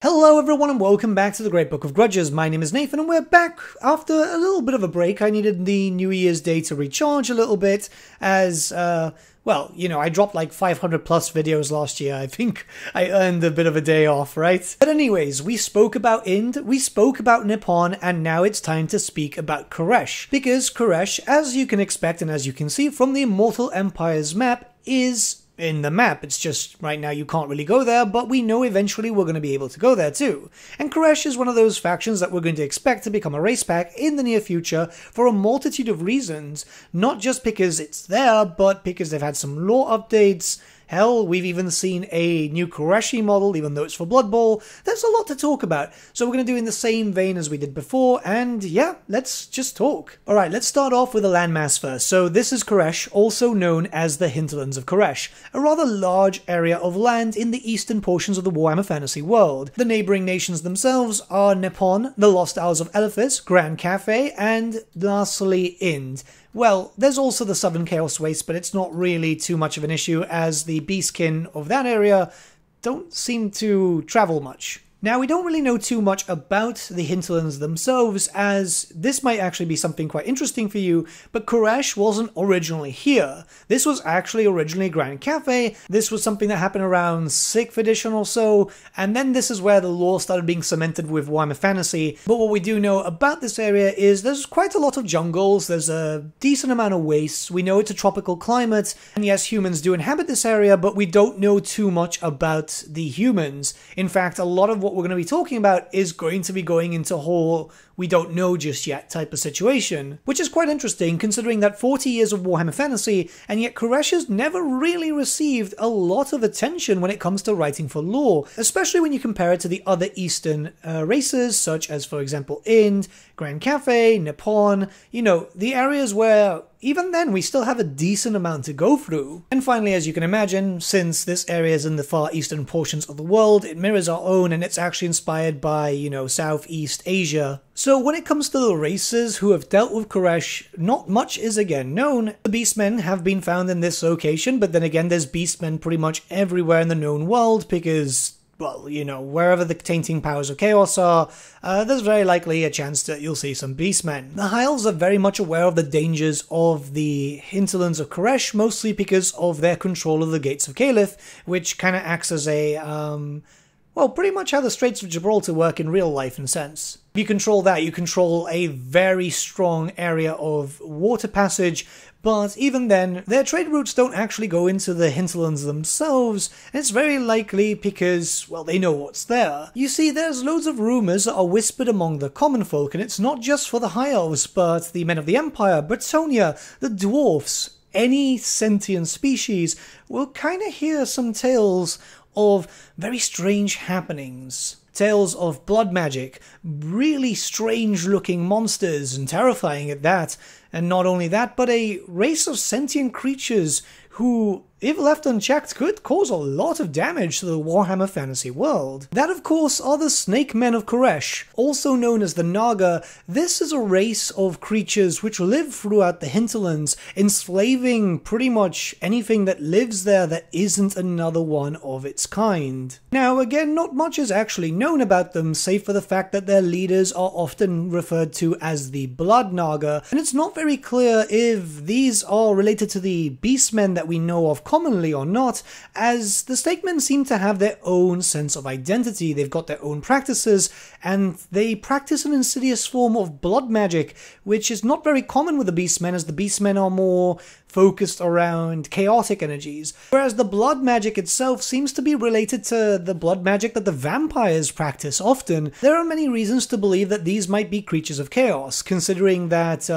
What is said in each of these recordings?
Hello everyone and welcome back to the Great Book of Grudges. My name is Nathan and we're back after a little bit of a break. I needed the New Year's Day to recharge a little bit as, well, you know, I dropped like 500 plus videos last year. I think I earned a bit of a day off, right? But anyways, we spoke about Ind, we spoke about Nippon, and now it's time to speak about Khuresh. Because Khuresh, as you can expect and as you can see from the Immortal Empire's map, is in the map. It's just right now you can't really go there, but we know eventually we're going to be able to go there too. And Khuresh is one of those factions that we're going to expect to become a race pack in the near future for a multitude of reasons, not just because it's there, but because they've had some lore updates. Hell, we've even seen a new Khureshi model, even though it's for Blood Bowl. There's a lot to talk about, so we're going to do in the same vein as we did before, and yeah, let's just talk. Alright, let's start off with a landmass first. So this is Khuresh, also known as the Hinterlands of Khuresh, a rather large area of land in the eastern portions of the Warhammer Fantasy world. The neighbouring nations themselves are Nippon, the Lost Isles of Elephas, Grand Cafe, and lastly Ind. Well, there's also the Southern Chaos Waste, but it's not really too much of an issue as the beastkin of that area don't seem to travel much. Now, we don't really know too much about the hinterlands themselves, as this might actually be something quite interesting for you, but Khuresh wasn't originally here. This was actually originally Grand Cafe. This was something that happened around 6th edition or so, and then this is where the lore started being cemented with Warhammer Fantasy. But what we do know about this area is there's quite a lot of jungles, there's a decent amount of wastes, we know it's a tropical climate, and yes, humans do inhabit this area, but we don't know too much about the humans. In fact, a lot of what we're going to be talking about is going to be going into whole we don't know just yet type of situation, which is quite interesting considering that 40 years of Warhammer Fantasy, and yet Khuresh has never really received a lot of attention when it comes to writing for lore, especially when you compare it to the other eastern races, such as for example Ind, Grand Cafe, Nippon, you know, the areas where even then we still have a decent amount to go through. And finally, as you can imagine, since this area is in the far eastern portions of the world, it mirrors our own and it's actually inspired by, you know, Southeast Asia. So when it comes to the races who have dealt with Khuresh, not much is again known. The Beastmen have been found in this location, but then again there's Beastmen pretty much everywhere in the known world because, well, you know, wherever the tainting powers of chaos are, there's very likely a chance that you'll see some Beastmen. The Hyles are very much aware of the dangers of the hinterlands of Khuresh, mostly because of their control of the Gates of Caliph, which kind of acts as a, well, pretty much how the Straits of Gibraltar work in real life in a sense. If you control that, you control a very strong area of water passage, but even then, their trade routes don't actually go into the hinterlands themselves, and it's very likely because, well, they know what's there. You see, there's loads of rumours that are whispered among the common folk, and it's not just for the High Elves, but the Men of the Empire, Bretonnia, the Dwarfs, any sentient species will kind of hear some tales of very strange happenings. Tales of blood magic, really strange looking monsters and terrifying at that, and not only that, but a race of sentient creatures who, if left unchecked, could cause a lot of damage to the Warhammer Fantasy world. That, of course, are the Snakemen of Khuresh, also known as the Naga. This is a race of creatures which live throughout the hinterlands, enslaving pretty much anything that lives there that isn't another one of its kind. Now, again, not much is actually known about them, save for the fact that their leaders are often referred to as the Blood Naga, and it's not very clear if these are related to the Beastmen that we know of commonly or not, as the Snakemen seem to have their own sense of identity. They've got their own practices, and they practice an insidious form of blood magic, which is not very common with the Beastmen, as the Beastmen are more focused around chaotic energies, whereas the blood magic itself seems to be related to the blood magic that the vampires practice often. There are many reasons to believe that these might be creatures of chaos, considering that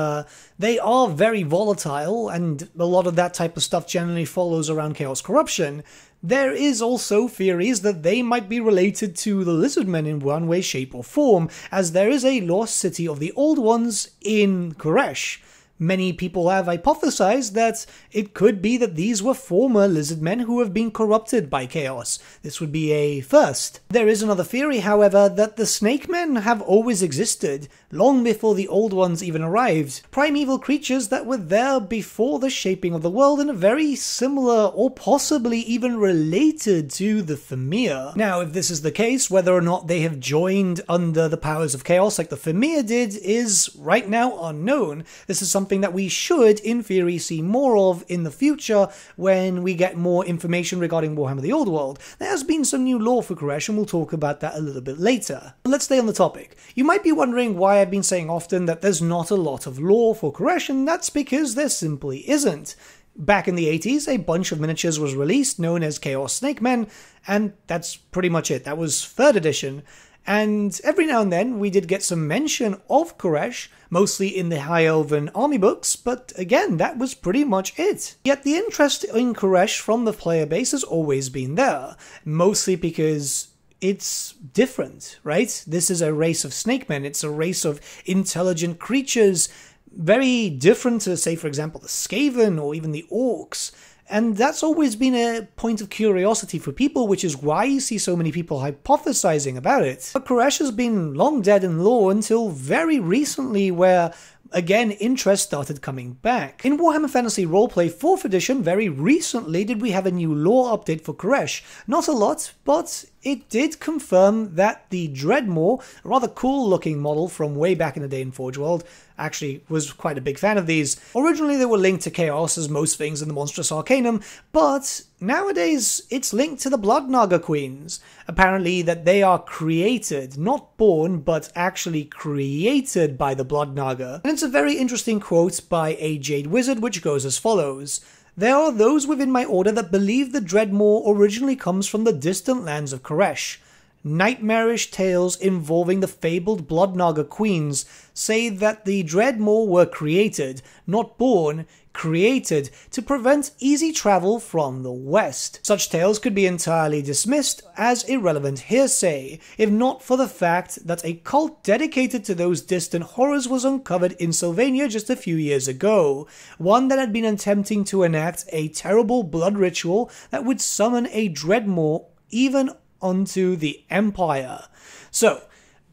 they are very volatile, and a lot of that type of stuff generally follows around chaos corruption. There is also theories that they might be related to the Lizardmen in one way, shape or form, as there is a lost city of the Old Ones in Khuresh. Many people have hypothesized that it could be that these were former lizard men who have been corrupted by chaos. This would be a first. There is another theory, however, that the Snakemen have always existed, long before the old ones even arrived. Primeval creatures that were there before the shaping of the world and are very similar or possibly even related to the Thamir. Now, if this is the case, whether or not they have joined under the powers of chaos like the Thamir did is right now unknown. This is something that we should, in theory, see more of in the future when we get more information regarding Warhammer the Old World. There has been some new lore for Khuresh, and we'll talk about that a little bit later. But let's stay on the topic. You might be wondering why I've been saying often that there's not a lot of lore for Khuresh, and that's because there simply isn't. Back in the 80s, a bunch of miniatures was released known as Chaos Snakemen, and that's pretty much it. That was 3rd edition. And every now and then we did get some mention of Khuresh, mostly in the High Elven army books, but again, that was pretty much it. Yet the interest in Khuresh from the player base has always been there, mostly because it's different, right? This is a race of snakemen, it's a race of intelligent creatures, very different to, say, for example, the Skaven or even the Orcs. And that's always been a point of curiosity for people, which is why you see so many people hypothesizing about it. But Khuresh has been long dead in lore until very recently, where again, interest started coming back. In Warhammer Fantasy Roleplay 4th edition, very recently did we have a new lore update for Khuresh. Not a lot, but it did confirm that the Dreadmore, a rather cool looking model from way back in the day in Forge World, actually was quite a big fan of these. Originally they were linked to Chaos, as most things in the Monstrous Arcanum, but nowadays it's linked to the Blood Naga Queens. Apparently that they are created, not born, but actually created by the Blood Naga. And it's a very interesting quote by a Jade Wizard, which goes as follows. There are those within my order that believe the Dreadmore originally comes from the distant lands of Khuresh. Nightmarish tales involving the fabled Blood Naga Queens say that the Dreadmore were created, not born, created to prevent easy travel from the west. Such tales could be entirely dismissed as irrelevant hearsay, if not for the fact that a cult dedicated to those distant horrors was uncovered in Sylvania just a few years ago, one that had been attempting to enact a terrible blood ritual that would summon a Dreadmore even onto the Empire. So,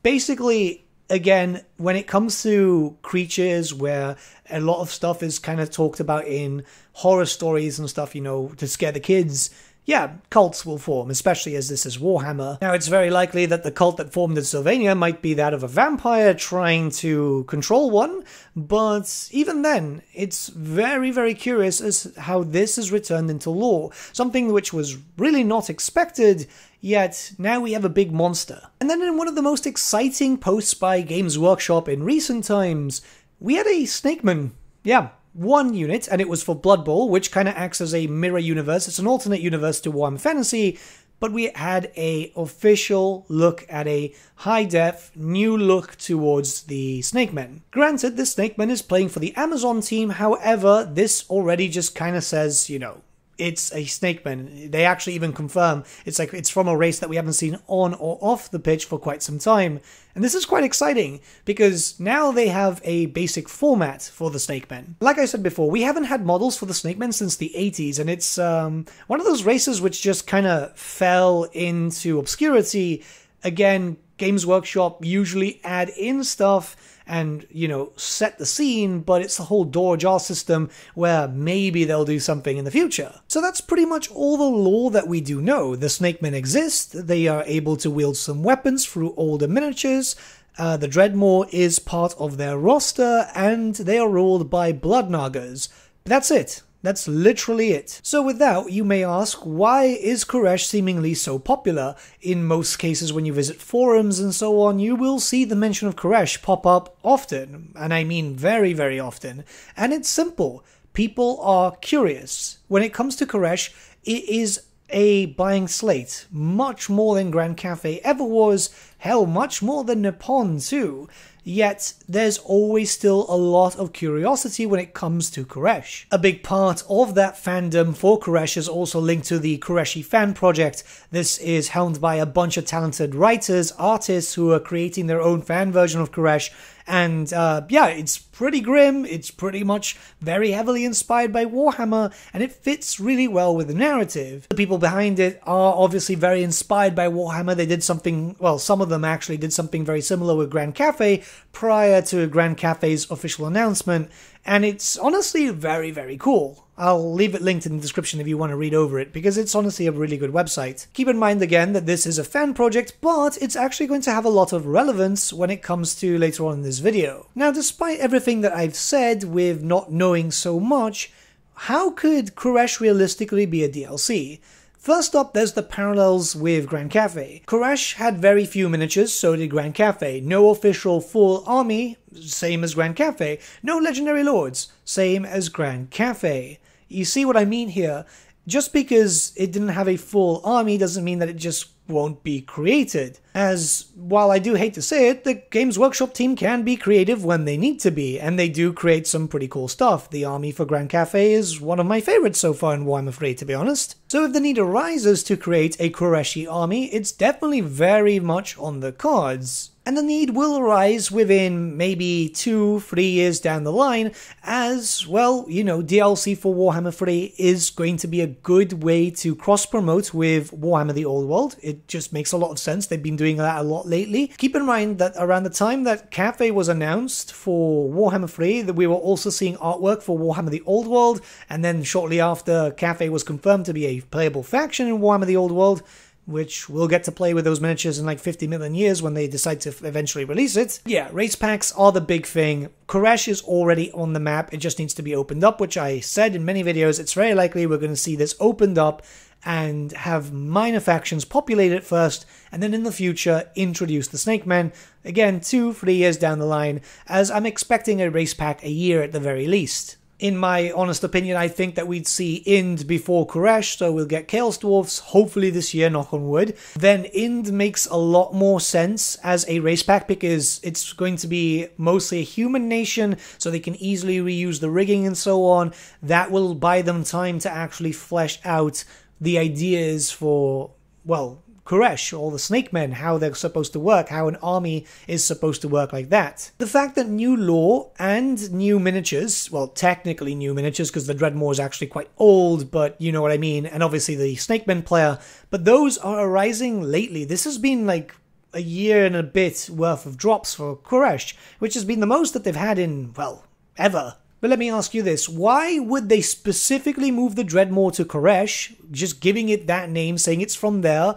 basically, again, when it comes to creatures where a lot of stuff is kind of talked about in horror stories and stuff, you know, to scare the kids, yeah, cults will form, especially as this is Warhammer. Now, it's very likely that the cult that formed in Sylvania might be that of a vampire trying to control one, but even then, it's very, very curious as how this is returned into lore, something which was really not expected, yet now we have a big monster. And then in one of the most exciting posts by Games Workshop in recent times, we had a Snakeman, yeah, one unit, and it was for Blood Bowl, which kind of acts as a mirror universe. It's an alternate universe to Warhammer Fantasy, but we had a official look at a high-def new look towards the Snakemen. Granted, this Snakeman is playing for the Amazon team, however, this already just kind of says, you know, it's a Snakeman. They actually even confirm it's like it's from a race that we haven't seen on or off the pitch for quite some time. And this is quite exciting because now they have a basic format for the Snakemen. Like I said before, we haven't had models for the Snakemen since the 80s, and it's one of those races which just kind of fell into obscurity. Again, Games Workshop usually add in stuff and, you know, set the scene, but it's the whole door-jar system where maybe they'll do something in the future. So that's pretty much all the lore that we do know. The Snakemen exist, they are able to wield some weapons through older miniatures, the Dreadmore is part of their roster, and they are ruled by Blood Nagas. But that's it. That's literally it. So with that, you may ask, why is Khuresh seemingly so popular? In most cases when you visit forums and so on, you will see the mention of Khuresh pop up often, and I mean very, very often. And it's simple. People are curious. When it comes to Khuresh, it is a blank slate, much more than Grand Cafe ever was, hell, much more than Nippon too. Yet, there's always still a lot of curiosity when it comes to Khuresh. A big part of that fandom for Khuresh is also linked to the Khureshi fan project. This is helmed by a bunch of talented writers, artists who are creating their own fan version of Khuresh, And yeah, it's pretty grim, it's pretty much very heavily inspired by Warhammer, and it fits really well with the narrative. The people behind it are obviously very inspired by Warhammer. They did something, well, some of them actually did something very similar with Grand Cafe prior to Grand Cafe's official announcement, and it's honestly very, very cool. I'll leave it linked in the description if you want to read over it, because it's honestly a really good website. Keep in mind again that this is a fan project, but it's actually going to have a lot of relevance when it comes to later on in this video. Now, despite everything that I've said with not knowing so much, how could Khuresh realistically be a DLC? First up, there's the parallels with Grand Cafe. Khuresh had very few miniatures, so did Grand Cafe. No official full army, same as Grand Cafe. No legendary lords, same as Grand Cafe. You see what I mean here? Just because it didn't have a full army doesn't mean that it just won't be created. As, while I do hate to say it, the Games Workshop team can be creative when they need to be, and they do create some pretty cool stuff. The army for Grand Cafe is one of my favorites so far in Warhammer 3, to be honest. So if the need arises to create a Khureshi army, it's definitely very much on the cards. And the need will arise within maybe 2-3 years down the line, as, well, you know, DLC for Warhammer 3 is going to be a good way to cross-promote with Warhammer the Old World. It just makes a lot of sense. They've been doing that a lot lately. Keep in mind that around the time that Cafe was announced for Warhammer 3, that we were also seeing artwork for Warhammer the Old World, and then shortly after, Cafe was confirmed to be a playable faction in Warhammer the Old World, which we'll get to play with those miniatures in like 50 million years when they decide to eventually release it. Yeah, race packs are the big thing. Khuresh is already on the map, it just needs to be opened up, which I said in many videos. It's very likely we're going to see this opened up and have minor factions populate it first, and then in the future introduce the Snakemen, again 2-3 years down the line, as I'm expecting a race pack a year at the very least. In my honest opinion, I think that we'd see Ind before Khuresh, so we'll get Chaos Dwarfs hopefully this year, knock on wood. Then Ind makes a lot more sense as a race pack because it's going to be mostly a human nation, so they can easily reuse the rigging and so on. That will buy them time to actually flesh out the ideas for, well, Khuresh, or the Snakemen, how they're supposed to work, how an army is supposed to work like that. The fact that new lore and new miniatures, well, technically new miniatures because the Dreadmore is actually quite old, but you know what I mean, and obviously the Snakemen player, but those are arising lately. This has been like a year and a bit worth of drops for Khuresh, which has been the most that they've had in, well, ever. But let me ask you this, why would they specifically move the Dreadmore to Khuresh, just giving it that name, saying it's from there,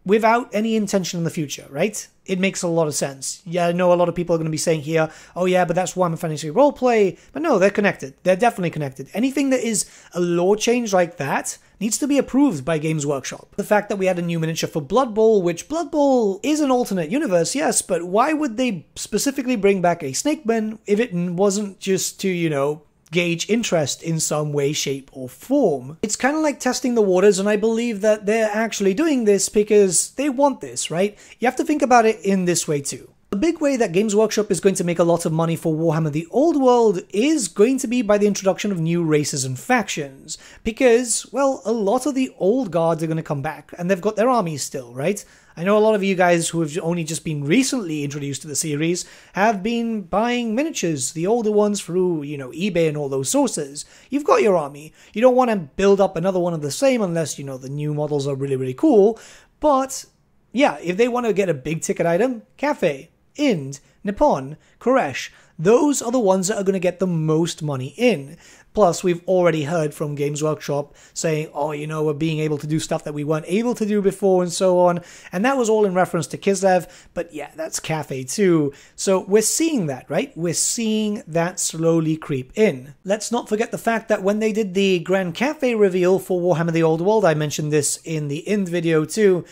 without any intention in the future, right? It makes a lot of sense. Yeah, I know a lot of people are going to be saying here, oh yeah, but that's Warhammer Fantasy Roleplay. But no, they're connected. They're definitely connected. Anything that is a lore change like that needs to be approved by Games Workshop. The fact that we had a new miniature for Blood Bowl, which Blood Bowl is an alternate universe, yes, but why would they specifically bring back a Snakeman if it wasn't just to, you know, gauge interest in some way, shape, or form? It's kind of like testing the waters, and I believe that they're actually doing this because they want this, right? You have to think about it in this way too. The big way that Games Workshop is going to make a lot of money for Warhammer the Old World is going to be by the introduction of new races and factions. Because, well, a lot of the old guards are going to come back, and they've got their armies still, right? I know a lot of you guys who have only just been recently introduced to the series have been buying miniatures, the older ones through, you know, eBay and all those sources. You've got your army. You don't want to build up another one of the same unless, you know, the new models are really, really cool. But, yeah, if they want to get a big ticket item, Cafe, Ind, Nippon, Khuresh, those are the ones that are going to get the most money in. Plus, we've already heard from Games Workshop saying, oh, you know, we're being able to do stuff that we weren't able to do before and so on. And that was all in reference to Kislev, but yeah, that's Cafe too. So we're seeing that, right? We're seeing that slowly creep in. Let's not forget the fact that when they did the Grand Cafe reveal for Warhammer the Old World, I mentioned this in the Ind video too,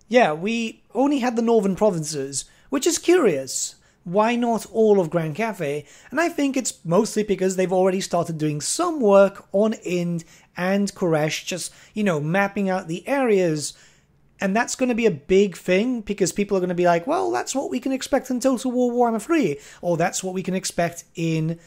yeah, we only had the northern provinces, which is curious. Why not all of Grand Cafe? And I think it's mostly because they've already started doing some work on Ind and Khuresh, just, you know, mapping out the areas. And that's going to be a big thing because people are going to be like, well, that's what we can expect in Total War Warhammer 3. Or that's what we can expect in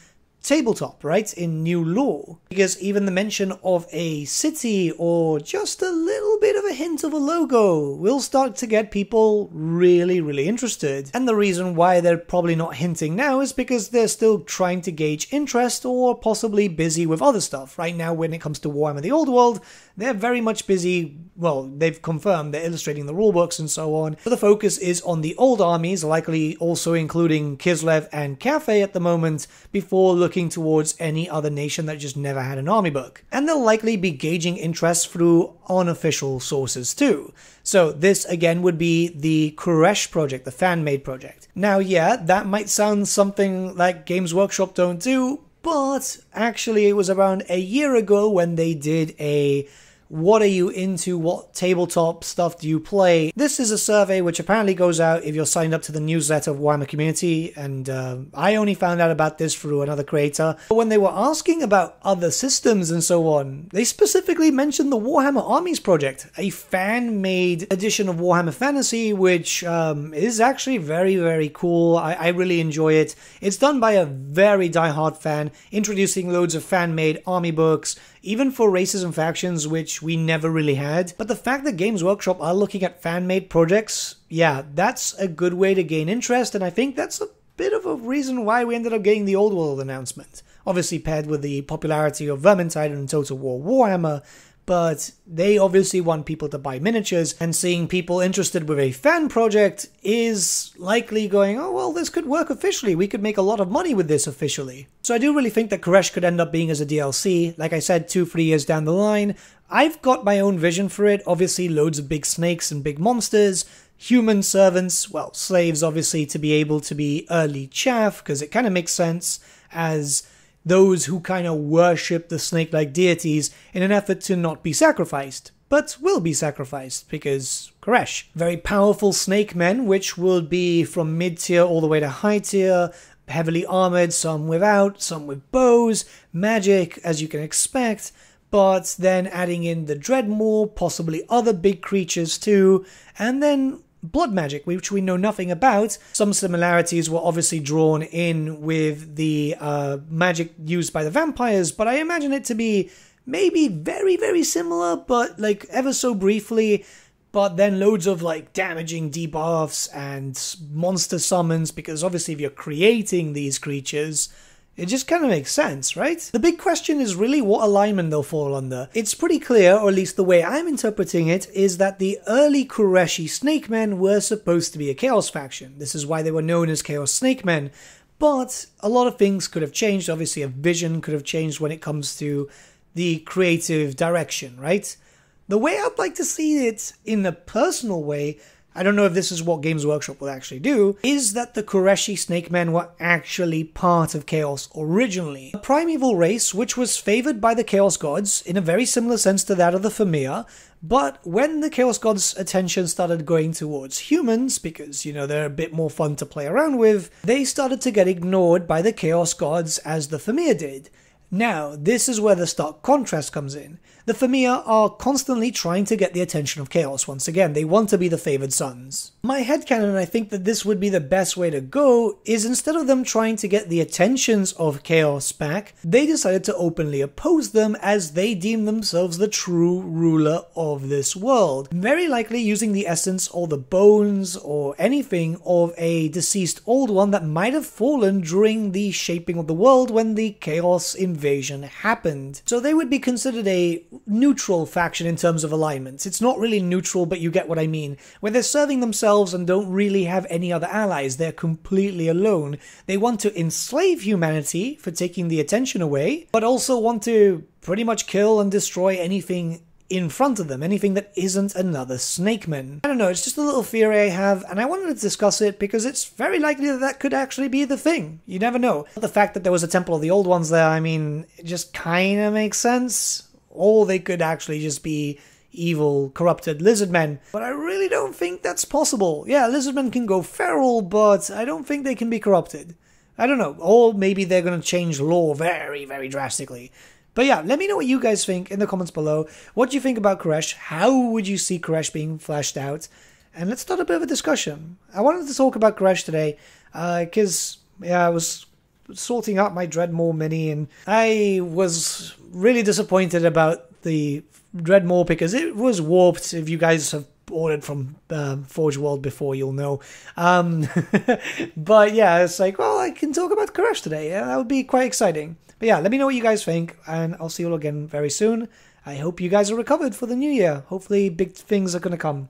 tabletop, right? In new lore. Because even the mention of a city or just a little bit of a hint of a logo will start to get people really, really interested. And the reason why they're probably not hinting now is because they're still trying to gauge interest or possibly busy with other stuff. Right now, when it comes to Warhammer the Old World, they're very much busy. Well, they've confirmed they're illustrating the rulebooks and so on. But the focus is on the old armies, likely also including Kislev and Cathay at the moment, before looking towards any other nation that just never had an army book. And they'll likely be gauging interest through unofficial sources too. So this again would be the Khuresh project, the fan-made project. Now yeah, that might sound something like Games Workshop don't do, but actually it was around a year ago when they did a what are you into, what tabletop stuff do you play. This is a survey which apparently goes out if you're signed up to the newsletter of Warhammer Community, and I only found out about this through another creator. But when they were asking about other systems and so on, they specifically mentioned the Warhammer Armies project, a fan-made edition of Warhammer Fantasy, which is actually very, very cool. I really enjoy it. It's done by a very die-hard fan, introducing loads of fan-made army books, even for races and factions, which we never really had. But the fact that Games Workshop are looking at fan-made projects, yeah, that's a good way to gain interest, and I think that's a bit of a reason why we ended up getting the Old World announcement. Obviously paired with the popularity of Vermintide and Total War Warhammer, but they obviously want people to buy miniatures, and seeing people interested with a fan project is likely going, oh well, this could work officially, we could make a lot of money with this officially. So I do really think that Khuresh could end up being as a DLC, like I said, 2-3 years down the line. I've got my own vision for it, obviously loads of big snakes and big monsters, human servants, well, slaves obviously to be able to be early chaff, because it kind of makes sense as those who kind of worship the snake-like deities in an effort to not be sacrificed, but will be sacrificed, because Khuresh. Very powerful snake men, which will be from mid-tier all the way to high-tier, heavily armored, some without, some with bows, magic, as you can expect, but then adding in the Dreadmaw, possibly other big creatures too, and then blood magic, which we know nothing about. Some similarities were obviously drawn in with the magic used by the vampires, but I imagine it to be maybe very, very similar, but like ever so briefly, but then loads of like damaging debuffs and monster summons, because obviously if you're creating these creatures, it just kind of makes sense, right? The big question is really what alignment they'll fall under. It's pretty clear, or at least the way I'm interpreting it, is that the early Khureshi Snakemen were supposed to be a Chaos faction. This is why they were known as Chaos Snakemen. But a lot of things could have changed. Obviously, a vision could have changed when it comes to the creative direction, right? The way I'd like to see it in a personal way, I don't know if this is what Games Workshop will actually do, is that the Khureshi Snakemen were actually part of Chaos originally. A primeval race which was favored by the Chaos Gods in a very similar sense to that of the Famir, but when the Chaos Gods' attention started going towards humans, because, you know, they're a bit more fun to play around with, they started to get ignored by the Chaos Gods as the Famir did. Now, this is where the stark contrast comes in. The Famir are constantly trying to get the attention of Chaos once again. They want to be the favored sons. My headcanon, I think that this would be the best way to go, is instead of them trying to get the attentions of Chaos back, they decided to openly oppose them as they deem themselves the true ruler of this world. Very likely using the essence or the bones or anything of a deceased old one that might have fallen during the shaping of the world when the Chaos invasion happened. So they would be considered a neutral faction in terms of alignments. It's not really neutral, but you get what I mean. Where they're serving themselves and don't really have any other allies. They're completely alone. They want to enslave humanity for taking the attention away, but also want to pretty much kill and destroy anything in front of them, anything that isn't another Snakeman. I don't know, it's just a little theory I have, and I wanted to discuss it because it's very likely that that could actually be the thing. You never know. The fact that there was a Temple of the Old Ones there, I mean, it just kind of makes sense. Or they could actually just be evil, corrupted lizardmen. But I really don't think that's possible. Yeah, lizardmen can go feral, but I don't think they can be corrupted. I don't know. Or maybe they're going to change lore very, very drastically. But yeah, let me know what you guys think in the comments below. What do you think about Khuresh? How would you see Khuresh being fleshed out? And let's start a bit of a discussion. I wanted to talk about Khuresh today, because, yeah, I was sorting out my Dreadmore Mini, and I was really disappointed about the Dreadmore because it was warped. If you guys have ordered from Forge World before, you'll know. But yeah, it's like, well, I can talk about Khuresh today. Yeah, that would be quite exciting. But yeah, let me know what you guys think, and I'll see you all again very soon. I hope you guys are recovered for the new year. Hopefully big things are going to come.